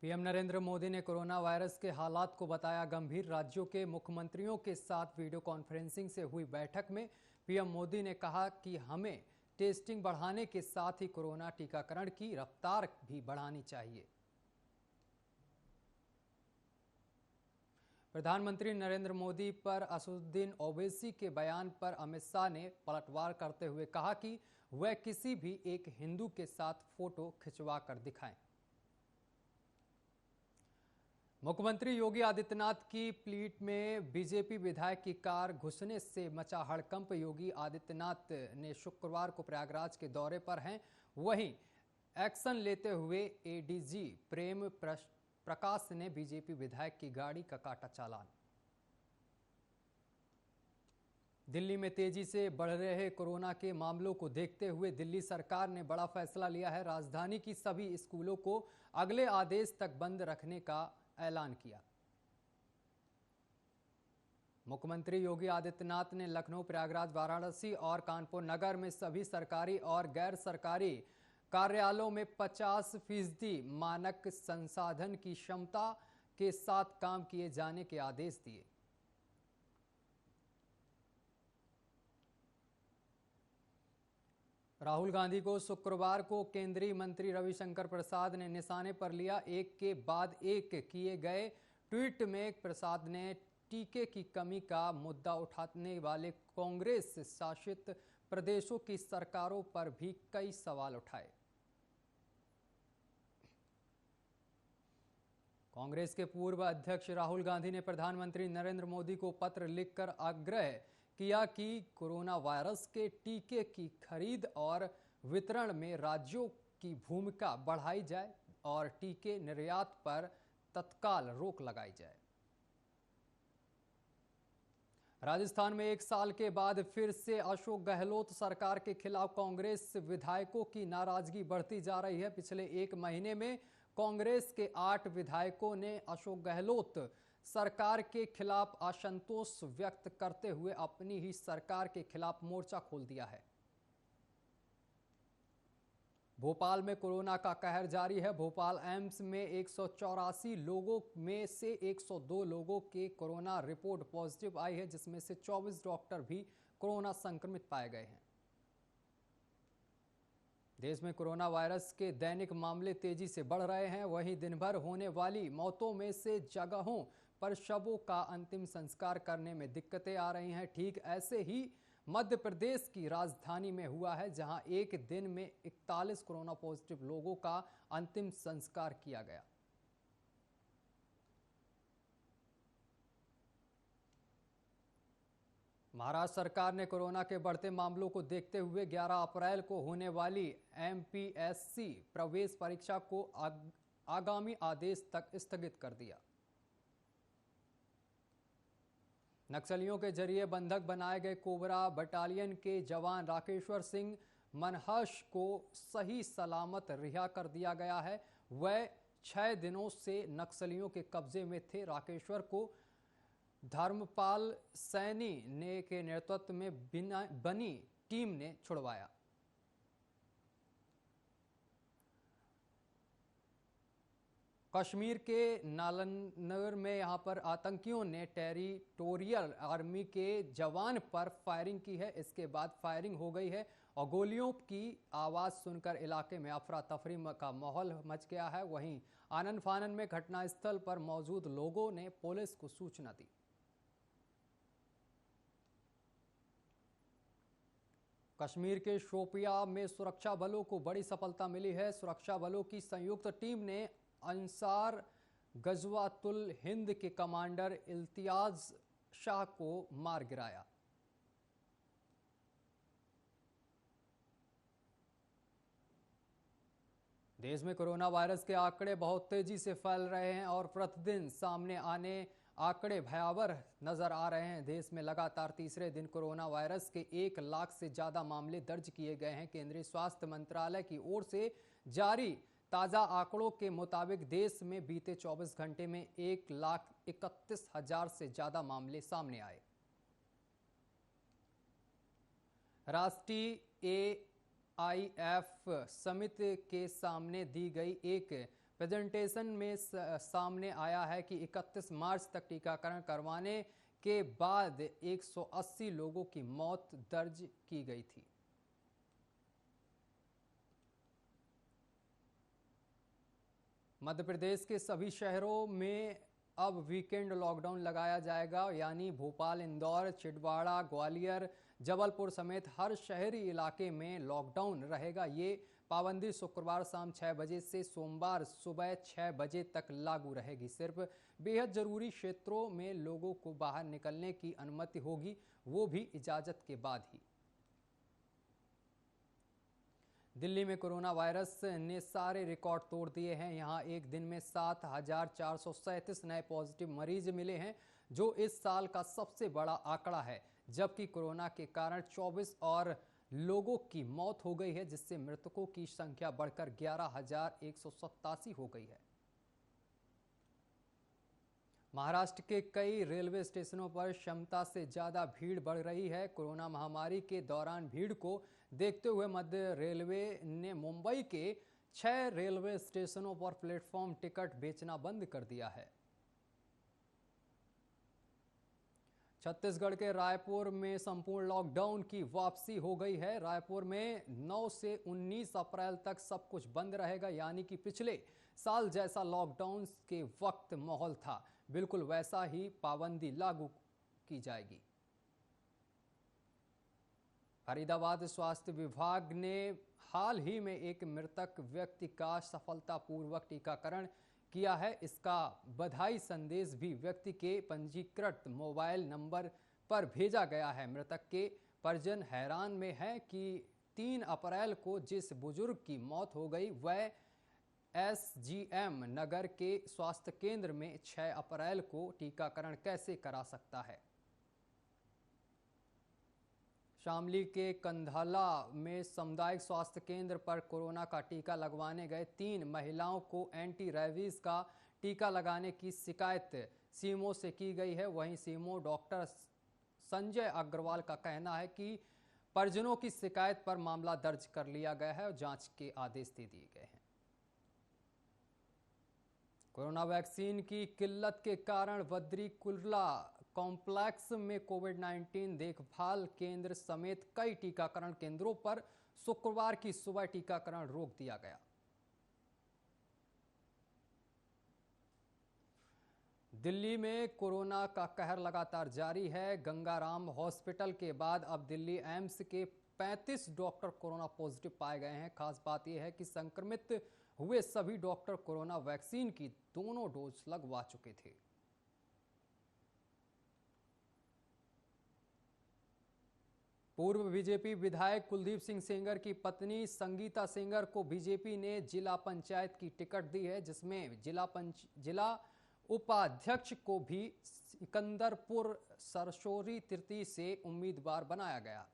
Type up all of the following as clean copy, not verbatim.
PM Narendra Modi ने corona virus के हालात को बताया गंभीर। राज्यों के मुख्यमंत्रियों के साथ वीडियो कॉन्फ्रेंसिंग से हुई बैठक में पीएम मोदी ने कहा कि हमें टेस्टिंग बढ़ाने के साथ ही कोरोना टीकाकरण की रफ्तार भी बढ़ानी चाहिए। प्रधानमंत्री नरेंद्र मोदी पर असदुद्दीन ओवैसी के बयान पर अमित शाह ने पलटवार करते हुए कहा कि वह किसी भी एक हिंदू के साथ फोटो खिंचवा कर दिखाएं। मुख्यमंत्री योगी आदित्यनाथ की प्लीट में बीजेपी विधायक की कार घुसने से मचा हड़कंप। योगी आदित्यनाथ ने शुक्रवार को प्रयागराज के दौरे पर हैं। वहीं एक्शन लेते हुए एडीजी प्रेम प्रकाश ने बीजेपी विधायक की गाड़ी का काटा चालान। दिल्ली में तेजी से बढ़ रहे कोरोना के मामलों को देखते हुए दिल्ली सरकार ने बड़ा फैसला लिया है। राजधानी की सभी स्कूलों को अगले आदेश तक बंद रखने का ऐलान किया। मुख्यमंत्री योगी आदित्यनाथ ने लखनऊ, प्रयागराज, वाराणसी और कानपुर नगर में सभी सरकारी और गैर सरकारी कार्यालयों में 50% मानक संसाधन की क्षमता के साथ काम किए जाने के आदेश दिए। राहुल गांधी को शुक्रवार को केंद्रीय मंत्री रविशंकर प्रसाद ने निशाने पर लिया। एक के बाद एक किए गए ट्वीट में प्रसाद ने टीके की कमी का मुद्दा उठाने वाले कांग्रेस शासित प्रदेशों की सरकारों पर भी कई सवाल उठाए। कांग्रेस के पूर्व अध्यक्ष राहुल गांधी ने प्रधानमंत्री नरेंद्र मोदी को पत्र लिखकर आग्रह किया कि कोरोना वायरस के टीके की खरीद और वितरण में राज्यों की भूमिका बढ़ाई जाए और टीके निर्यात पर तत्काल रोक लगाई जाए। राजस्थान में 1 साल के बाद फिर से अशोक गहलोत सरकार के खिलाफ कांग्रेस विधायकों की नाराजगी बढ़ती जा रही है। पिछले 1 महीने में कांग्रेस के 8 विधायकों ने अशोक गहलोत सरकार के खिलाफ असंतोष व्यक्त करते हुए अपनी ही सरकार के खिलाफ मोर्चा खोल दिया है। भोपाल में कोरोना का कहर जारी है। भोपाल एम्स में 184 लोगों में से 102 लोगों के कोरोना रिपोर्ट पॉजिटिव आई है, जिसमें से 24 डॉक्टर भी कोरोना संक्रमित पाए गए हैं। देश में कोरोना वायरस के दैनिक मामले तेजी से बढ़ रहे हैं। वहीं दिन भर होने वाली मौतों में से जगहों पर शवों का अंतिम संस्कार करने में दिक्कतें आ रही हैं। ठीक ऐसे ही मध्य प्रदेश की राजधानी में हुआ है, जहां एक दिन में 41 कोरोना पॉजिटिव लोगों का अंतिम संस्कार किया गया। महाराष्ट्र सरकार ने कोरोना के बढ़ते मामलों को देखते हुए 11 अप्रैल को होने वाली एमपीएससी प्रवेश परीक्षा को आगामी आदेश तक स्थगित कर दिया। नक्सलियों के जरिए बंधक बनाए गए कोबरा बटालियन के जवान राकेश्वर सिंह मनहस को सही सलामत रिहा कर दिया गया है। वह 6 दिनों से नक्सलियों के कब्जे में थे। राकेश्वर को धर्मपाल सैनी ने के नेतृत्व में बनी टीम ने छुड़वाया। कश्मीर के नालंदर में यहां पर आतंकियों ने टेरिटोरियल आर्मी के जवान पर फायरिंग की है। इसके बाद फायरिंग हो गई है और गोलियों की आवाज सुनकर इलाके में अफरा तफरी का माहौल मच गया है। वहीं आनन फानन में घटनास्थल पर मौजूद लोगों ने पुलिस को सूचना दी। कश्मीर के शोपिया में सुरक्षा बलों को बड़ी सफलता मिली है। सुरक्षा बलों की संयुक्त टीम ने अंसार गजवातुल हिंद के कमांडर इल्तियाज शाह को मार गिराया। देश में कोरोना वायरस के आंकड़े बहुत तेजी से फैल रहे हैं और प्रतिदिन सामने आने आंकड़े भयावह नजर आ रहे हैं। देश में लगातार तीसरे दिन कोरोना वायरस के 1 लाख से ज्यादा मामले दर्ज किए गए हैं। केंद्रीय स्वास्थ्य मंत्रालय की ओर से जारी ताजा आंकड़ों के मुताबिक देश में बीते 24 घंटे में 1,31,000 से ज्यादा मामले सामने आए। राष्ट्रीय AIF समिति के सामने दी गई एक प्रेजेंटेशन में सामने आया है कि 31 मार्च तक टीकाकरण करवाने के बाद 180 लोगों की मौत दर्ज की गई थी। मध्य प्रदेश के सभी शहरों में अब वीकेंड लॉकडाउन लगाया जाएगा, यानी भोपाल, इंदौर, छिंदवाड़ा, ग्वालियर, जबलपुर समेत हर शहरी इलाके में लॉकडाउन रहेगा। ये पाबंदी शुक्रवार शाम 6 बजे से सोमवार सुबह 6 बजे तक लागू रहेगी। सिर्फ बेहद जरूरी क्षेत्रों में लोगों को बाहर निकलने की अनुमति होगी, वो भी इजाजत के बाद ही। दिल्ली में कोरोना वायरस ने सारे रिकॉर्ड तोड़ दिए हैं। यहां एक दिन में 7,437 नए पॉजिटिव मरीज मिले हैं, जो इस साल का सबसे बड़ा आंकड़ा है। जबकि कोरोना के कारण 24 और लोगों की मौत हो गई है, जिससे मृतकों की संख्या बढ़कर 11,187 हो गई है। महाराष्ट्र के कई रेलवे स्टेशनों पर क्षमता से ज्यादा भीड़ बढ़ रही है। कोरोना महामारी के दौरान भीड़ को देखते हुए मध्य रेलवे ने मुंबई के 6 रेलवे स्टेशनों पर प्लेटफॉर्म टिकट बेचना बंद कर दिया है। छत्तीसगढ़ के रायपुर में संपूर्ण लॉकडाउन की वापसी हो गई है। रायपुर में 9 से 19 अप्रैल तक सब कुछ बंद रहेगा, यानी कि पिछले साल जैसा लॉकडाउन के वक्त माहौल था, बिल्कुल वैसा ही पाबंदी लागू की जाएगी। फरीदाबाद स्वास्थ्य विभाग ने हाल ही में एक मृतक व्यक्ति का सफलतापूर्वक टीकाकरण किया है। इसका बधाई संदेश भी व्यक्ति के पंजीकृत मोबाइल नंबर पर भेजा गया है। मृतक के परिजन हैरान में है कि 3 अप्रैल को जिस बुजुर्ग की मौत हो गई, वह SGM नगर के स्वास्थ्य केंद्र में 6 अप्रैल को टीकाकरण कैसे करा सकता है। शामली के कंधाला में सामुदायिक स्वास्थ्य केंद्र पर कोरोना का टीका लगवाने गए 3 महिलाओं को एंटी रेबीज का टीका लगाने की शिकायत सीएमओ से की गई है। वहीं सीएमओ डॉक्टर संजय अग्रवाल का कहना है कि परिजनों की शिकायत पर मामला दर्ज कर लिया गया है और जांच के आदेश दे दिए गए हैं। कोरोना वैक्सीन की किल्लत के कारण बद्री कुर्ला कॉम्प्लेक्स में कोविड-19 देखभाल केंद्र समेत कई टीकाकरण केंद्रों पर शुक्रवार की सुबह टीकाकरण रोक दिया गया। दिल्ली में कोरोना का कहर लगातार जारी है। गंगाराम हॉस्पिटल के बाद अब दिल्ली एम्स के 35 डॉक्टर कोरोना पॉजिटिव पाए गए हैं। खास बात यह है कि संक्रमित हुए सभी डॉक्टर कोरोना वैक्सीन की दोनों डोज लगवा चुके थे। पूर्व बीजेपी विधायक कुलदीप सिंह सेंगर की पत्नी संगीता सेंगर को बीजेपी ने जिला पंचायत की टिकट दी है, जिसमें जिला उपाध्यक्ष को भी सिकंदरपुर सरसोरी तृतीय से उम्मीदवार बनाया गया।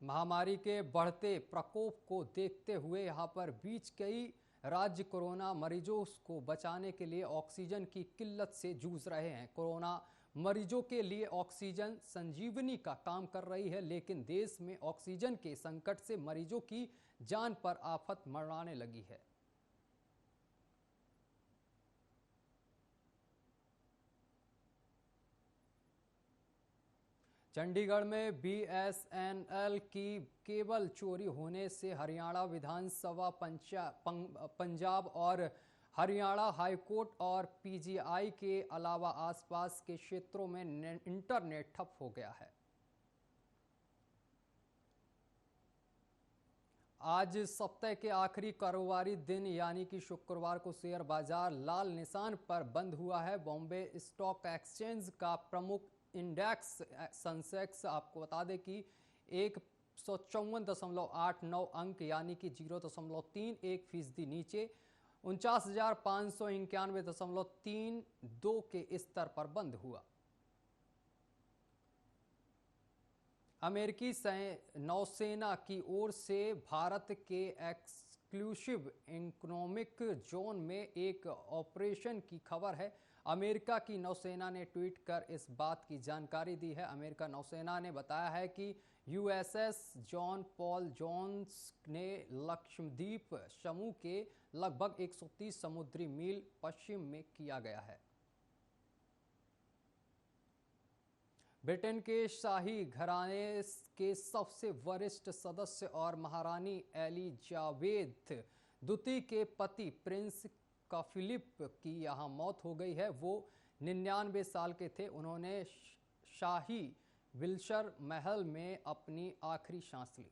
महामारी के बढ़ते प्रकोप को देखते हुए यहां पर बीच कई राज्य कोरोना मरीजों को बचाने के लिए ऑक्सीजन की किल्लत से जूझ रहे हैं। कोरोना मरीजों के लिए ऑक्सीजन संजीवनी का काम कर रही है, लेकिन देश में ऑक्सीजन के संकट से मरीजों की जान पर आफत मंडराने लगी है। चंडीगढ़ में BSNL की केबल चोरी होने से हरियाणा विधानसभा, पंजाब और हरियाणा हाईकोर्ट और PGI के अलावा आसपास के क्षेत्रों में इंटरनेट ठप हो गया है। आज सप्ताह के आखिरी कारोबारी दिन यानी कि शुक्रवार को शेयर बाजार लाल निशान पर बंद हुआ है। बॉम्बे स्टॉक एक्सचेंज का प्रमुख इंडेक्स सेंसेक्स आपको बता दें कि 154.89 अंक यानी कि 0.31% नीचे 49,591.32 के स्तर पर बंद हुआ। अमेरिकी नौसेना की ओर से भारत के एक्सक्लूसिव इकोनॉमिक जोन में एक ऑपरेशन की खबर है। अमेरिका की नौसेना ने ट्वीट कर इस बात की जानकारी दी है। अमेरिका नौसेना ने बताया है कि यूएसएस जॉन पॉल जोन्स ने लक्षद्वीप समूह के लगभग 130 समुद्री मील पश्चिम में किया गया है। ब्रिटेन के शाही घराने के सबसे वरिष्ठ सदस्य और महारानी एलिजाबेथ द्वितीय के पति प्रिंस फिलिप की यहाँ मौत हो गई है। वो 99 साल के थे। उन्होंने शाही विल्शर महल में अपनी आखिरी सांस ली।